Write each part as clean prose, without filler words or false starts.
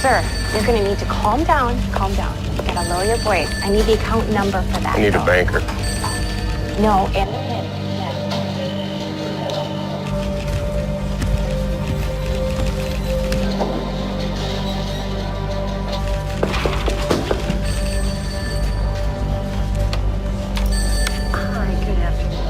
Sir, you're gonna need to calm down, calm down. You gotta lower your voice. I need the account number for that. I need a banker. No, and the PIN. Hi, good afternoon.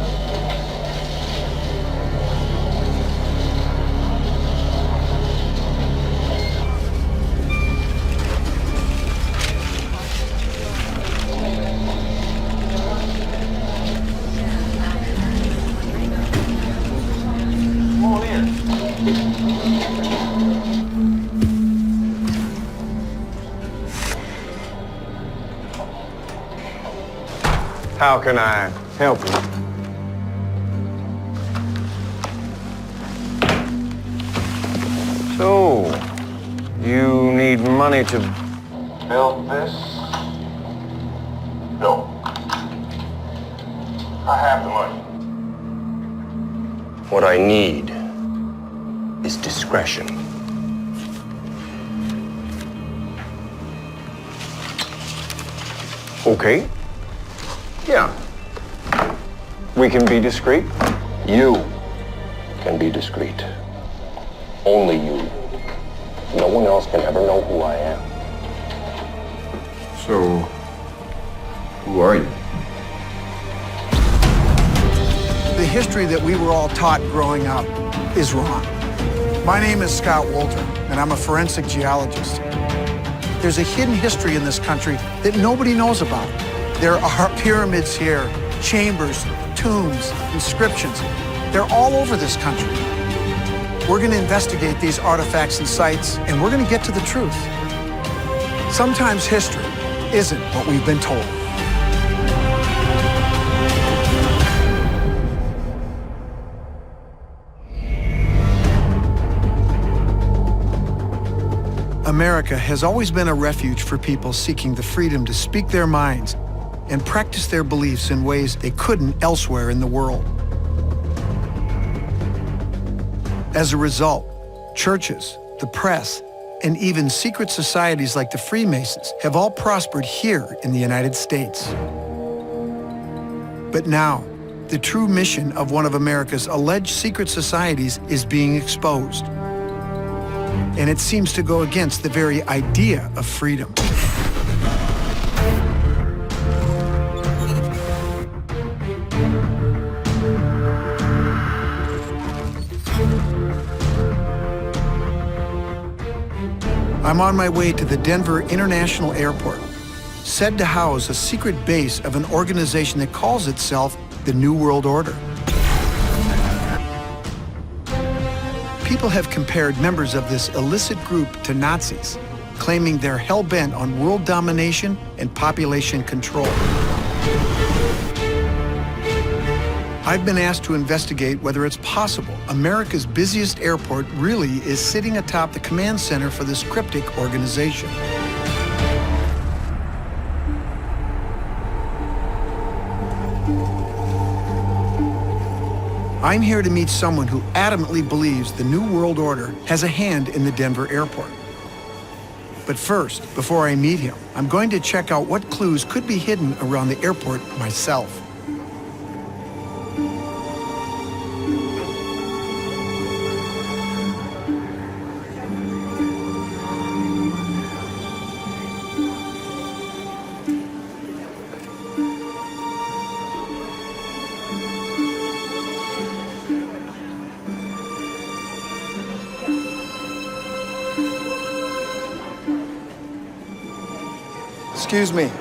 How can I help you? So, you need money to build this? No. I have the money. What I need is discretion. Okay. Yeah. We can be discreet. You can be discreet. Only you. No one else can ever know who I am. So, who are you? The history that we were all taught growing up is wrong. My name is Scott Wolter, and I'm a forensic geologist. There's a hidden history in this country that nobody knows about. There are pyramids here, chambers, tombs, inscriptions. They're all over this country. We're going to investigate these artifacts and sites, and we're going to get to the truth. Sometimes history isn't what we've been told. America has always been a refuge for people seeking the freedom to speak their minds and practice their beliefs in ways they couldn't elsewhere in the world. As a result, churches, the press, and even secret societies like the Freemasons have all prospered here in the United States. But now, the true mission of one of America's alleged secret societies is being exposed. And it seems to go against the very idea of freedom. I'm on my way to the Denver International Airport, said to house a secret base of an organization that calls itself the New World Order. People have compared members of this illicit group to Nazis, claiming they're hell-bent on world domination and population control. I've been asked to investigate whether it's possible America's busiest airport really is sitting atop the command center for this cryptic organization. I'm here to meet someone who adamantly believes the New World Order has a hand in the Denver airport. But first, before I meet him, I'm going to check out what clues could be hidden around the airport myself. Excuse me.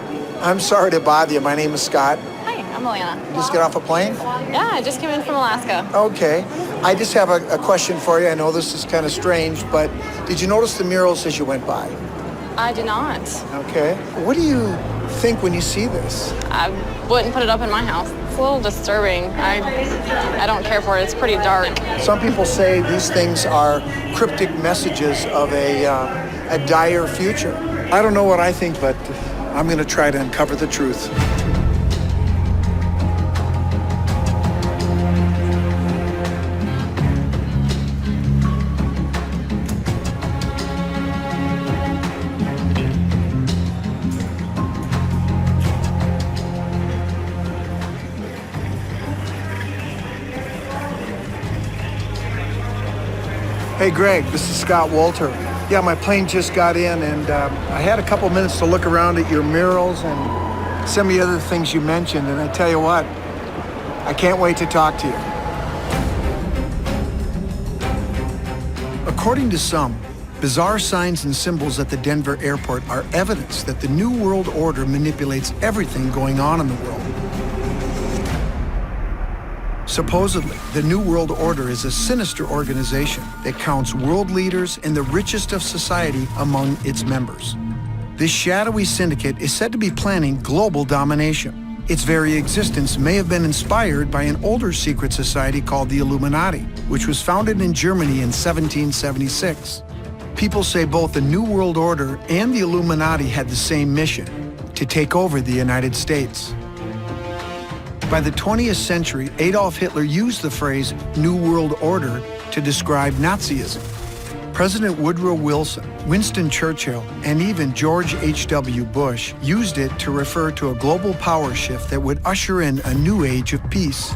I'm sorry to bother you. My name is Scott. Hi, I'm Alana. You just get off a plane? Yeah, I just came in from Alaska. Okay. I just have a question for you. I know this is kind of strange, but did you notice the murals as you went by? I did not. Okay. What do you think when you see this? I wouldn't put it up in my house. It's a little disturbing. I don't care for it. It's pretty dark. Some people say these things are cryptic messages of a dire future. I don't know what I think, but I'm going to try to uncover the truth. Hey, Greg, this is Scott Wolter. Yeah, my plane just got in, and I had a couple minutes to look around at your murals and some of the other things you mentioned, and I tell you what, I can't wait to talk to you. According to some, bizarre signs and symbols at the Denver airport are evidence that the New World Order manipulates everything going on in the world. Supposedly, the New World Order is a sinister organization that counts world leaders and the richest of society among its members. This shadowy syndicate is said to be planning global domination. Its very existence may have been inspired by an older secret society called the Illuminati, which was founded in Germany in 1776. People say both the New World Order and the Illuminati had the same mission, to take over the United States. By the 20th century, Adolf Hitler used the phrase New World Order to describe Nazism. President Woodrow Wilson, Winston Churchill, and even George H.W. Bush used it to refer to a global power shift that would usher in a new age of peace.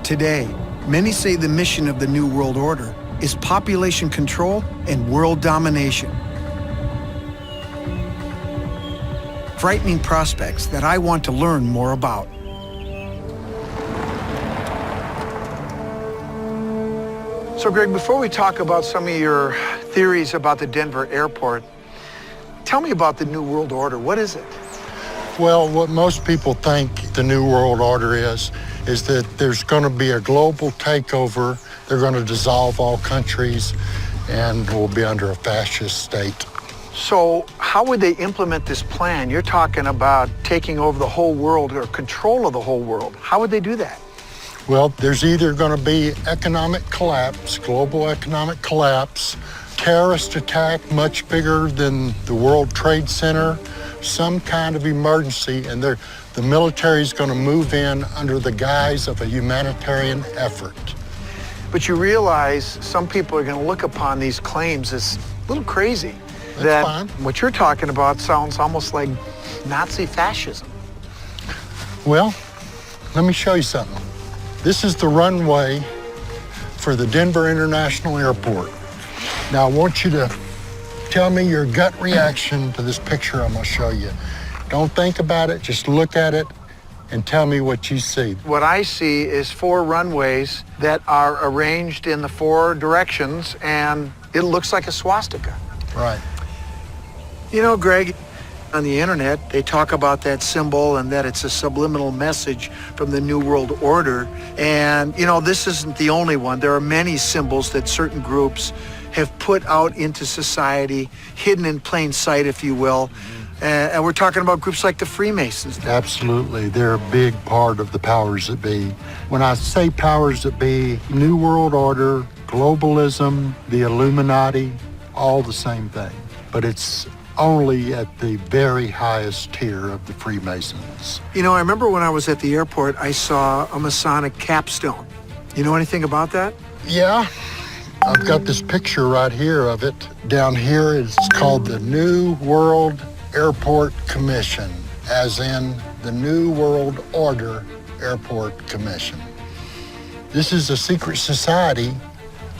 Today, many say the mission of the New World Order is population control and world domination. Frightening prospects that I want to learn more about. So Greg, before we talk about some of your theories about the Denver airport, tell me about the New World Order. What is it? Well, what most people think the New World Order is that there's going to be a global takeover. They're going to dissolve all countries and we'll be under a fascist state. So how would they implement this plan? You're talking about taking over the whole world or control of the whole world. How would they do that? Well, there's either going to be economic collapse, global economic collapse, terrorist attack much bigger than the World Trade Center, some kind of emergency, and the military is going to move in under the guise of a humanitarian effort. But you realize some people are going to look upon these claims as a little crazy. That's fine. What you're talking about sounds almost like Nazi fascism. Well, let me show you something. This is the runway for the Denver International Airport. Now, I want you to tell me your gut reaction to this picture I'm going to show you. Don't think about it, just look at it and tell me what you see. What I see is 4 runways that are arranged in the 4 directions, and it looks like a swastika. Right. You know, Greg, on the internet, they talk about that symbol and that it's a subliminal message from the New World Order. And, you know, this isn't the only one. There are many symbols that certain groups have put out into society, hidden in plain sight, if you will. And we're talking about groups like the Freemasons. Absolutely. They're a big part of the powers that be. When I say powers that be, New World Order, globalism, the Illuminati, all the same thing. But it's only at the very highest tier of the Freemasons. You know, I remember when I was at the airport, I saw a Masonic capstone. You know anything about that? Yeah. I've got this picture right here of it. Down here, it's called the New World Airport Commission, as in the New World Order Airport Commission. This is a secret society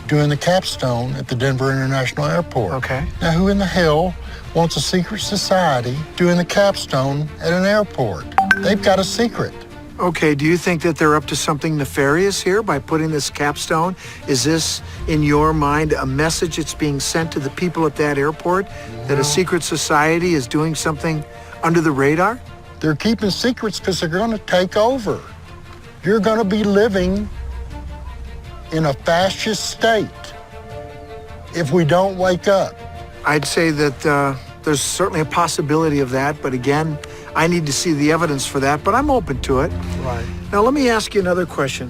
doing the capstone at the Denver International Airport. Okay. Now, who in the hell wants a secret society doing the capstone at an airport? They've got a secret. Okay, do you think that they're up to something nefarious here by putting this capstone? Is this, in your mind, a message that's being sent to the people at that airport that a secret society is doing something under the radar? They're keeping secrets because they're going to take over. You're going to be living in a fascist state if we don't wake up. I'd say that there's certainly a possibility of that, but again, I need to see the evidence for that, but I'm open to it. Right. Now, let me ask you another question.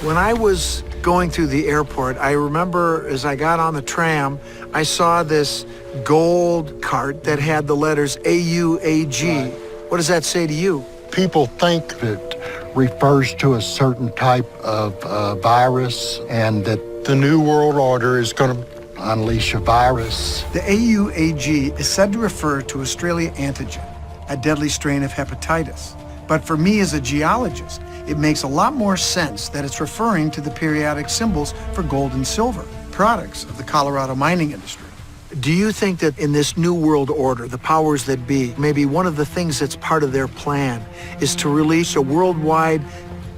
When I was going through the airport, I remember as I got on the tram, I saw this gold cart that had the letters AUAG. Right. What does that say to you? People think it refers to a certain type of virus and that the New World Order is going to unleash a virus. The AUAG is said to refer to Australia antigen, a deadly strain of hepatitis. But for me as a geologist, it makes a lot more sense that it's referring to the periodic symbols for gold and silver, products of the Colorado mining industry. Do you think that in this new world order, the powers that be, maybe one of the things that's part of their plan is to release a worldwide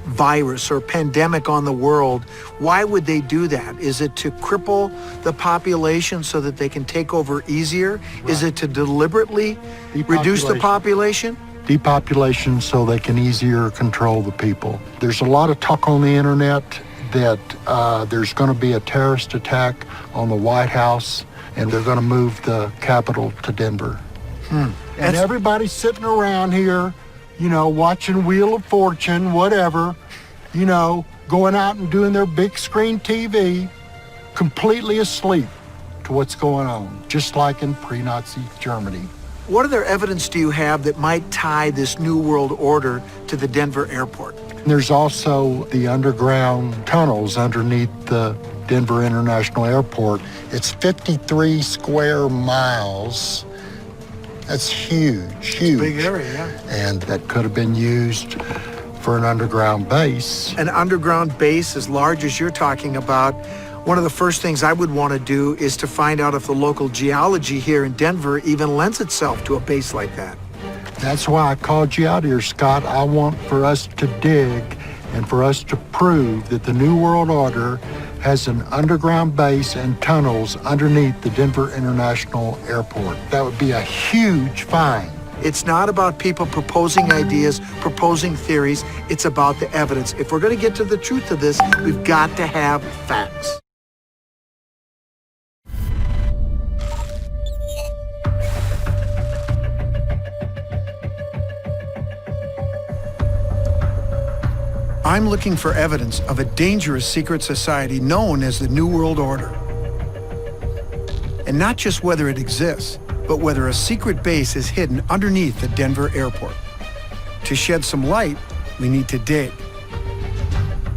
virus or pandemic on the world? Why would they do that? Is it to cripple the population so that they can take over easier? Right. Is it to deliberately reduce the population? Depopulation so they can easier control the people. There's a lot of talk on the internet that there's going to be a terrorist attack on the White House and they're going to move the Capitol to Denver. And everybody's sitting around here, you know, watching Wheel of Fortune, whatever, you know, going out and doing their big screen TV, completely asleep to what's going on, just like in pre-Nazi Germany. What other evidence do you have that might tie this new world order to the Denver airport? There's also the underground tunnels underneath the Denver International Airport. It's 53 square miles. That's huge, huge. It's a big area, yeah. And that could have been used for an underground base. An underground base as large as you're talking about, one of the first things I would want to do is to find out if the local geology here in Denver even lends itself to a base like that. That's why I called you out here, Scott. I want for us to dig and for us to prove that the New World Order has an underground base and tunnels underneath the Denver International Airport. That would be a huge find. It's not about people proposing ideas, proposing theories. It's about the evidence. If we're going to get to the truth of this, we've got to have facts. I'm looking for evidence of a dangerous secret society known as the New World Order. And not just whether it exists, but whether a secret base is hidden underneath the Denver airport. To shed some light, we need to dig.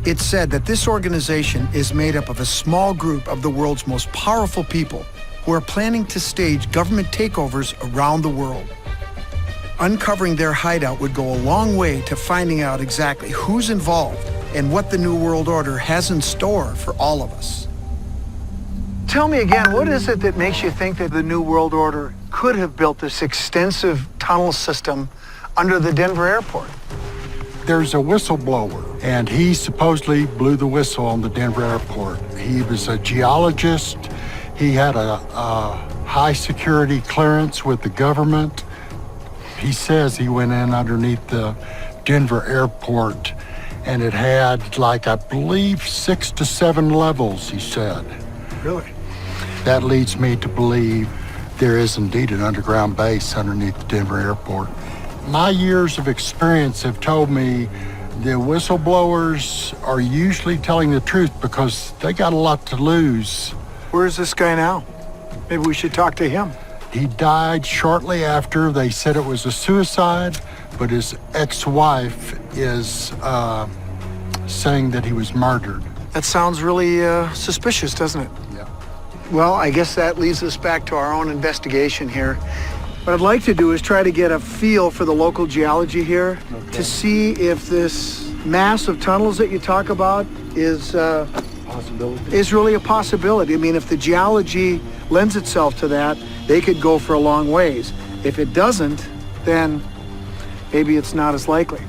It's said that this organization is made up of a small group of the world's most powerful people who are planning to stage government takeovers around the world. Uncovering their hideout would go a long way to finding out exactly who's involved and what the New World Order has in store for all of us. Tell me again, what is it that makes you think that the New World Order could have built this extensive tunnel system under the Denver airport? There's a whistleblower, and he supposedly blew the whistle on the Denver airport. He was a geologist. He had a high security clearance with the government. He says he went in underneath the Denver airport, and it had, like, I believe, 6 to 7 levels, he said. Really? That leads me to believe there is indeed an underground base underneath the Denver airport. My years of experience have told me the whistleblowers are usually telling the truth because they got a lot to lose. Where's this guy now? Maybe we should talk to him. He died shortly after. They said it was a suicide, but his ex-wife is saying that he was murdered. That sounds really suspicious, doesn't it? Yeah. Well, I guess that leads us back to our own investigation here. What I'd like to do is try to get a feel for the local geology here to see if this mass of tunnels that you talk about is really a possibility. I mean, if the geology lends itself to that, they could go for a long ways. If it doesn't, then maybe it's not as likely.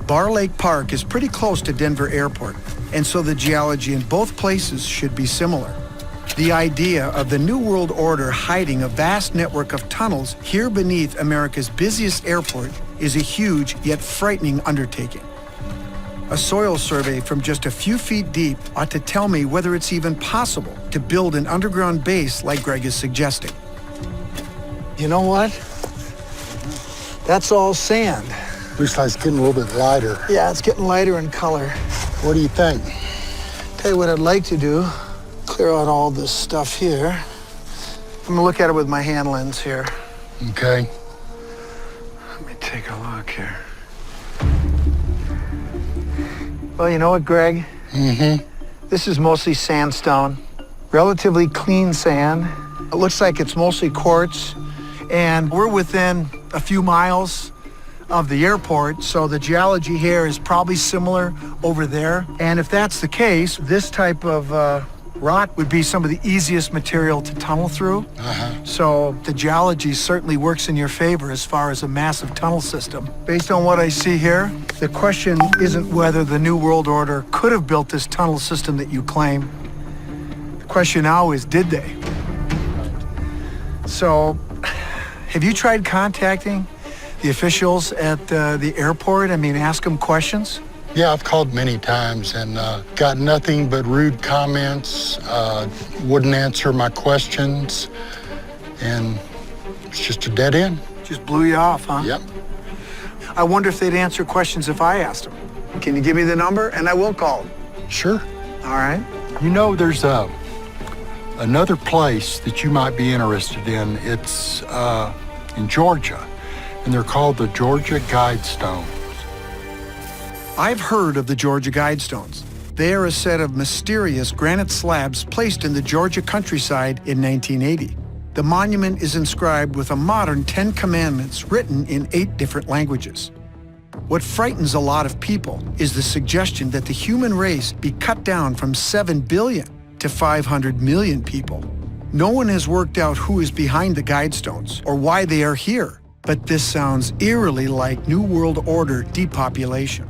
Bar Lake Park is pretty close to Denver Airport, and so the geology in both places should be similar. The idea of the New World Order hiding a vast network of tunnels here beneath America's busiest airport is a huge yet frightening undertaking. A soil survey from just a few feet deep ought to tell me whether it's even possible to build an underground base like Greg is suggesting. You know what? That's all sand. Looks like it's getting a little bit lighter. Yeah, it's getting lighter in color. What do you think? Tell you what I'd like to do, clear out all this stuff here. I'm gonna look at it with my hand lens here. Okay. Let me take a look here. Well, you know what, Greg? Mm-hmm. This is mostly sandstone, Relatively clean sand. It looks like it's mostly quartz, and we're within a few miles of the airport, so the geology here is probably similar over there. And if that's the case, this type of rock would be some of the easiest material to tunnel through. So the geology certainly works in your favor as far as a massive tunnel system. Based on what I see here, the question isn't whether the New World Order could have built this tunnel system that you claim. The question now is, did they? So, have you tried contacting the officials at the airport? I mean, ask them questions? Yeah, I've called many times and got nothing but rude comments, wouldn't answer my questions, and it's just a dead end. Just blew you off, huh? Yep. I wonder if they'd answer questions if I asked them. Can you give me the number? And I will call them. Sure. All right. You know, there's another place that you might be interested in. It's in Georgia, and they're called the Georgia Guidestones. I've heard of the Georgia Guidestones. They are a set of mysterious granite slabs placed in the Georgia countryside in 1980. The monument is inscribed with a modern 10 Commandments written in 8 different languages. What frightens a lot of people is the suggestion that the human race be cut down from 7 billion to 500 million people. No one has worked out who is behind the Guidestones or why they are here, but this sounds eerily like New World Order depopulation.